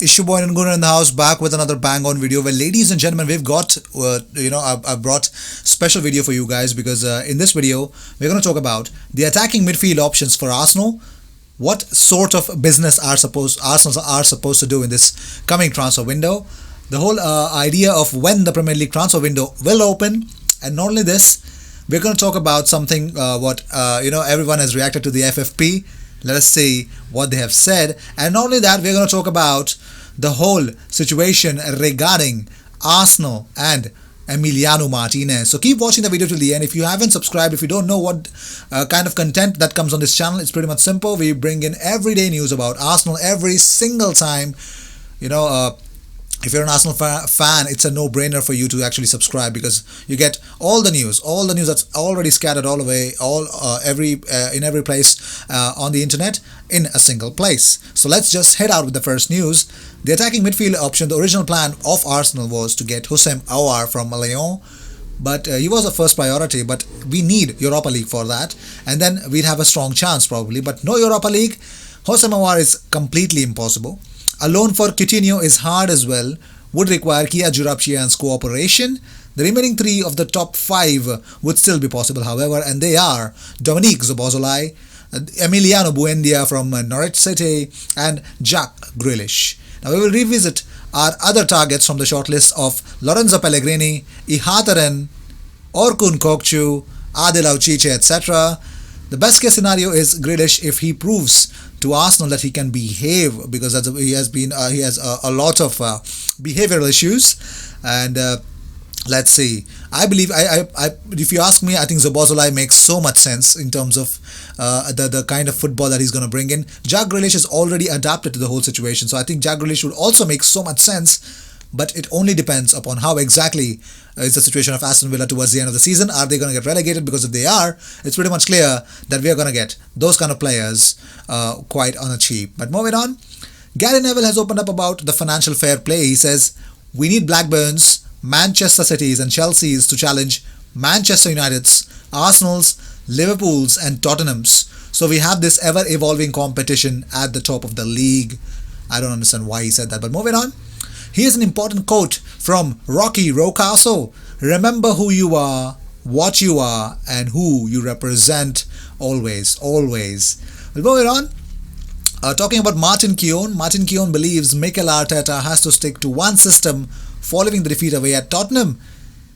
Issue Boy and Guna in the house, back with another bang on video. Well, ladies and gentlemen, we've got, I brought special video for you guys because in this video, we're going to talk about the attacking midfield options for Arsenal. What sort of business Arsenal are supposed to do in this coming transfer window? The whole idea of when the Premier League transfer window will open, and not only this, we're going to talk about something everyone has reacted to the FFP. Let us see what they have said, and not only that, we're going to talk about the whole situation regarding Arsenal and Emiliano Martinez. So keep watching the video till the end. If you haven't subscribed, if you don't know what kind of content that comes on this channel, it's pretty much simple. We bring in everyday news about Arsenal every single time. If you're an Arsenal fan, it's a no-brainer for you to actually subscribe because you get all the news that's already scattered all the way, in every place on the internet in a single place. So let's just head out with the first news. The attacking midfield option, the original plan of Arsenal was to get Houssem Aouar from Lyon, but he was a first priority, but we need Europa League for that, and then we'd have a strong chance probably, but no Europa League. Houssem Aouar is completely impossible. A loan for Coutinho is hard as well, would require Kia Joorabchian's cooperation. The remaining three of the top five would still be possible, however, and they are Dominique Szoboszlai, Emiliano Buendia from Norwich City, and Jack Grealish. Now we will revisit our other targets from the shortlist of Lorenzo Pellegrini, Ihataren, Orkun Kokcu, Adil Auchiche, etc. The best case scenario is Grealish if he proves to Arsenal that he can behave, because he has a lot of behavioral issues, and let's see. I believe if you ask me, I think Szoboszlai makes so much sense in terms of the kind of football that he's going to bring in. Jack Grealish is already adapted to the whole situation, so I think Jack Grealish would also make so much sense. But it only depends upon how exactly is the situation of Aston Villa towards the end of the season. Are they going to get relegated? Because if they are, it's pretty much clear that we are going to get those kind of players quite on a cheap. But moving on, Gary Neville has opened up about the financial fair play. He says, we need Blackburn's, Manchester City's and Chelsea's to challenge Manchester United's, Arsenal's, Liverpool's and Tottenham's. So we have this ever-evolving competition at the top of the league. I don't understand why he said that, but moving on. Here's an important quote from Rocky Rocasso. Remember who you are, what you are, and who you represent always, always. Well, moving on. Talking about Martin Keown. Martin Keown believes Mikel Arteta has to stick to one system following the defeat away at Tottenham.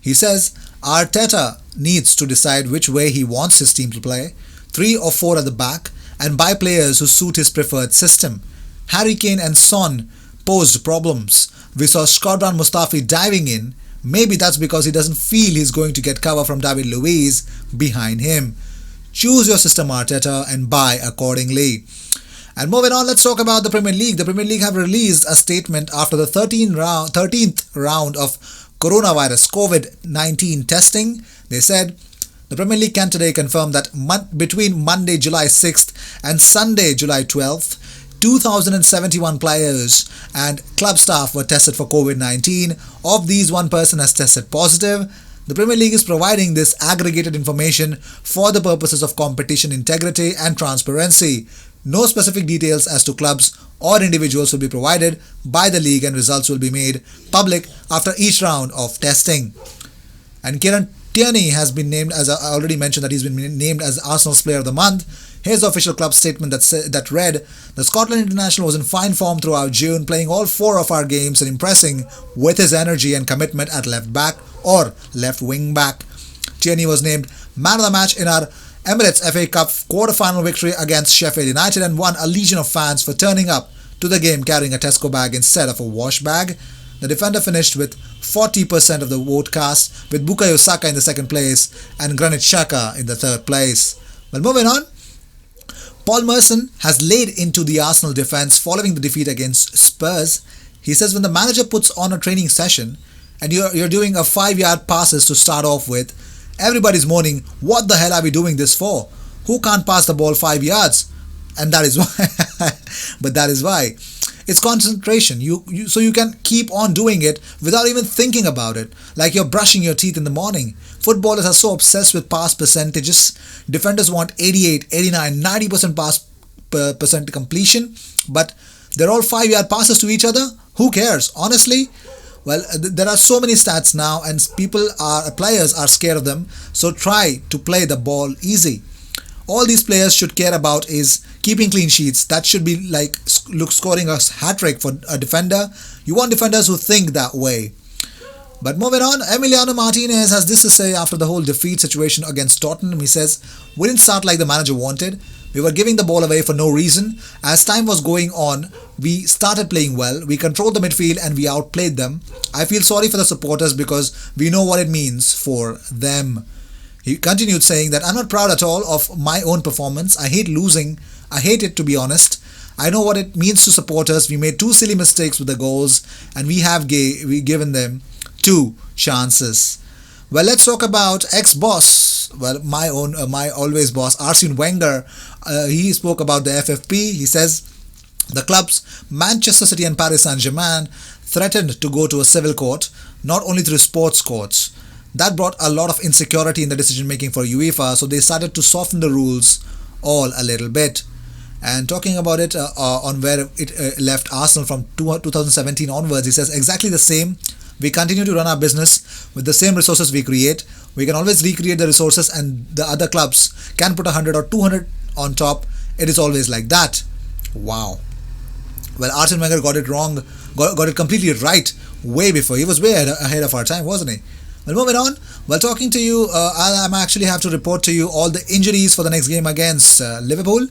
He says Arteta needs to decide which way he wants his team to play, 3 or 4 at the back, and buy players who suit his preferred system. Harry Kane and Son posed problems. We saw Shkodran Mustafi diving in. Maybe that's because he doesn't feel he's going to get cover from David Luiz behind him. Choose your system, Arteta, and buy accordingly. And moving on, let's talk about the Premier League. The Premier League have released a statement after the 13th round of coronavirus COVID-19 testing. They said, the Premier League can today confirm that between Monday, July 6th and Sunday, July 12th, 2,071 players and club staff were tested for COVID-19. Of these, one person has tested positive. The Premier League is providing this aggregated information for the purposes of competition integrity and transparency. No specific details as to clubs or individuals will be provided by the league, and results will be made public after each round of testing. And Kieran Tierney has been named, as I already mentioned, that he's been named as Arsenal's Player of the Month. Here's the official club statement that read, the Scotland international was in fine form throughout June, playing all 4 of our games and impressing with his energy and commitment at left back or left wing back. Tierney was named man of the match in our Emirates FA Cup quarter-final victory against Sheffield United and won a legion of fans for turning up to the game carrying a Tesco bag instead of a wash bag. The defender finished with 40% of the vote cast, with Bukayo Saka in the second place and Granit Xhaka in the third place. Well, moving on. Paul Merson has laid into the Arsenal defense following the defeat against Spurs. He says when the manager puts on a training session and you're doing a 5-yard passes to start off with, everybody's moaning, what the hell are we doing this for? Who can't pass the ball 5 yards? And that is why. But that is why. It's concentration. So you can keep on doing it without even thinking about it. Like you're brushing your teeth in the morning. Footballers are so obsessed with pass percentages. Defenders want 88, 89, 90% pass percent completion. But They're all 5 yard passes to each other. Who cares? Honestly, well, there are so many stats now, and players are scared of them. So try to play the ball easy. All these players should care about is keeping clean sheets. That should be like scoring a hat trick for a defender. You want defenders who think that way. But moving on, Emiliano Martinez has this to say after the whole defeat situation against Tottenham. He says, "We didn't start like the manager wanted. We were giving the ball away for no reason. As time was going on, we started playing well. We controlled the midfield and we outplayed them. I feel sorry for the supporters because we know what it means for them." He continued saying that, "I'm not proud at all of my own performance. I hate losing. I hate it, to be honest. I know what it means to supporters. We made two silly mistakes with the goals and we given them two chances." Well, let's talk about ex-boss. Well, my always boss, Arsene Wenger. He spoke about the FFP. He says the clubs Manchester City and Paris Saint-Germain threatened to go to a civil court, not only through sports courts. That brought a lot of insecurity in the decision making for UEFA, so they started to soften the rules all a little bit. And talking about it on where it left Arsenal from 2017 onwards, he says exactly the same. We continue to run our business with the same resources we create. We can always recreate the resources and the other clubs can put 100 or 200 on top. It is always like that. Wow. Well, Arsene Wenger got it wrong, got it completely right way before. He was way ahead of our time, wasn't he? Well, moving on. While talking to you, I actually have to report to you all the injuries for the next game against Liverpool.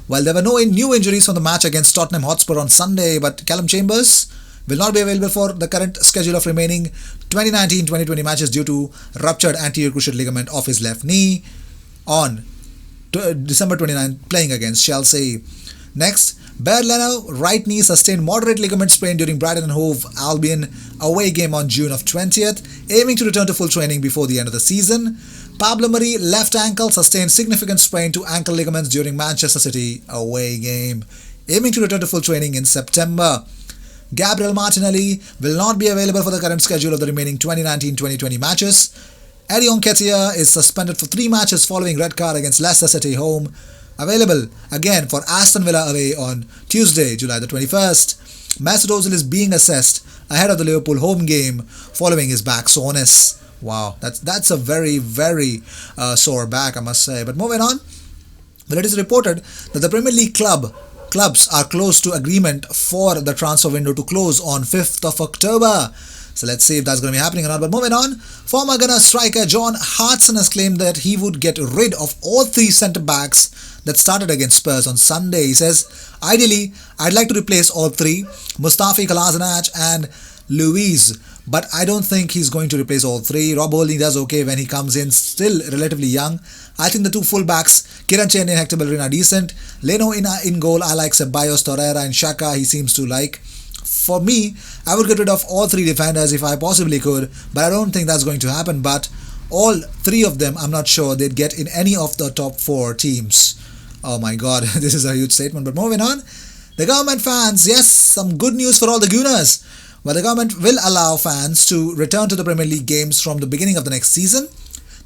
Well, there were no new injuries from the match against Tottenham Hotspur on Sunday, but Callum Chambers will not be available for the current schedule of remaining 2019-2020 matches due to ruptured anterior cruciate ligament of his left knee on December 29, playing against Chelsea. Next, Bernd Leno, right knee, sustained moderate ligament sprain during Brighton and Hove Albion away game on June of 20th, aiming to return to full training before the end of the season. Pablo Mari, left ankle, sustained significant sprain to ankle ligaments during Manchester City away game, aiming to return to full training in September. Gabriel Martinelli will not be available for the current schedule of the remaining 2019-2020 matches. Eddie Nketiah is suspended for 3 matches following red card against Leicester City home. Available again for Aston Villa away on Tuesday, July the 21st. Mesut Ozil is being assessed ahead of the Liverpool home game following his back soreness. Wow, that's a very, very sore back, I must say. But moving on, well, it is reported that the Premier League clubs are close to agreement for the transfer window to close on 5th of October. So let's see if that's going to be happening or not. But moving on, former Gunner striker John Hartson has claimed that he would get rid of all 3 centre-backs that started against Spurs on Sunday. He says, "Ideally, I'd like to replace all 3, Mustafi, Kolasinac and Luiz. But I don't think he's going to replace all 3. Rob Holding does okay when he comes in, still relatively young. I think the 2 fullbacks, Kieran Tierney and Hector Bellerin, are decent. Leno in goal, I like Ceballos, Torreira and Xhaka, he seems to like. For me, I would get rid of all 3 defenders if I possibly could, but I don't think that's going to happen. But all 3 of them, I'm not sure they'd get in any of the top 4 teams." Oh my god, this is a huge statement. But moving on, the government fans, yes, some good news for all the Gunners. Well, the government will allow fans to return to the Premier League games from the beginning of the next season.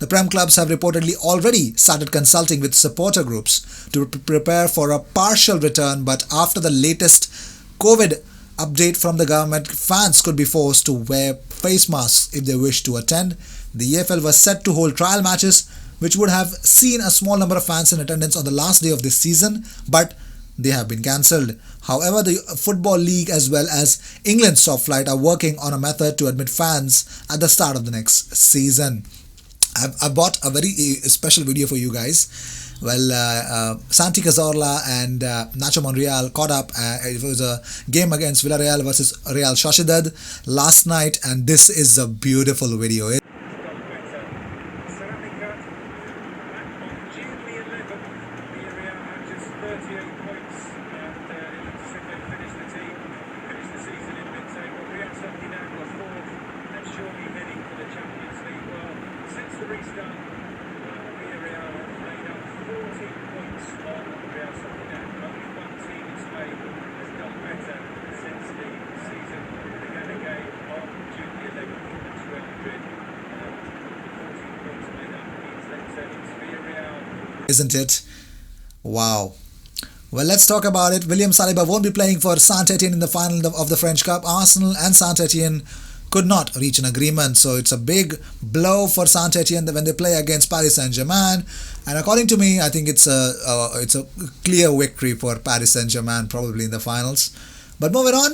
The Prem clubs have reportedly already started consulting with supporter groups to prepare for a partial return, but after the latest COVID update from the government, fans could be forced to wear face masks if they wish to attend. The EFL was set to hold trial matches, which would have seen a small number of fans in attendance on the last day of this season, but they have been cancelled. However, the Football League as well as England's Top Flight are working on a method to admit fans at the start of the next season. I bought a very special video for you guys. Well, Santi Cazorla and Nacho Monreal caught up. It was a game against Villarreal versus Real Sociedad last night, and this is a beautiful video. Isn't it? Wow. Well, let's talk about it. William Saliba won't be playing for Saint-Etienne in the final of the French Cup. Arsenal and Saint-Etienne could not reach an agreement, so it's a big blow for Saint-Etienne when they play against Paris Saint-Germain. And according to me, I think it's a clear victory for Paris Saint-Germain, probably in the finals. But moving on,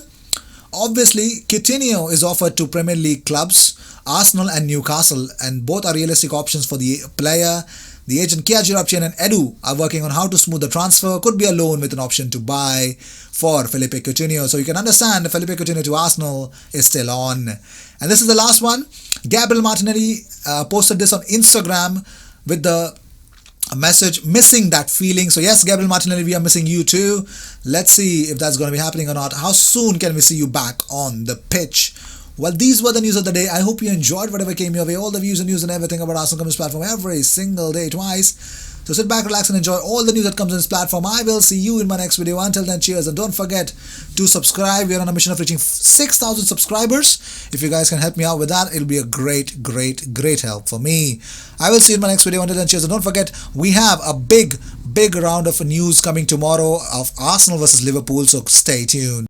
obviously, Coutinho is offered to Premier League clubs, Arsenal and Newcastle, and both are realistic options for the player. The agent Kia Joorabchian and Edu are working on how to smooth the transfer. Could be a loan with an option to buy for Philippe Coutinho. So you can understand Philippe Coutinho to Arsenal is still on. And this is the last one. Gabriel Martinelli posted this on Instagram with the message, missing that feeling. So yes, Gabriel Martinelli, we are missing you too. Let's see if that's going to be happening or not. How soon can we see you back on the pitch? Well, these were the news of the day. I hope you enjoyed whatever came your way. All the views and news and everything about Arsenal Comments platform every single day, twice. So sit back, relax and enjoy all the news that comes in this platform. I will see you in my next video. Until then, cheers. And don't forget to subscribe. We are on a mission of reaching 6,000 subscribers. If you guys can help me out with that, it'll be a great help for me. I will see you in my next video. Until then, cheers. And don't forget, we have a big round of news coming tomorrow of Arsenal versus Liverpool. So stay tuned.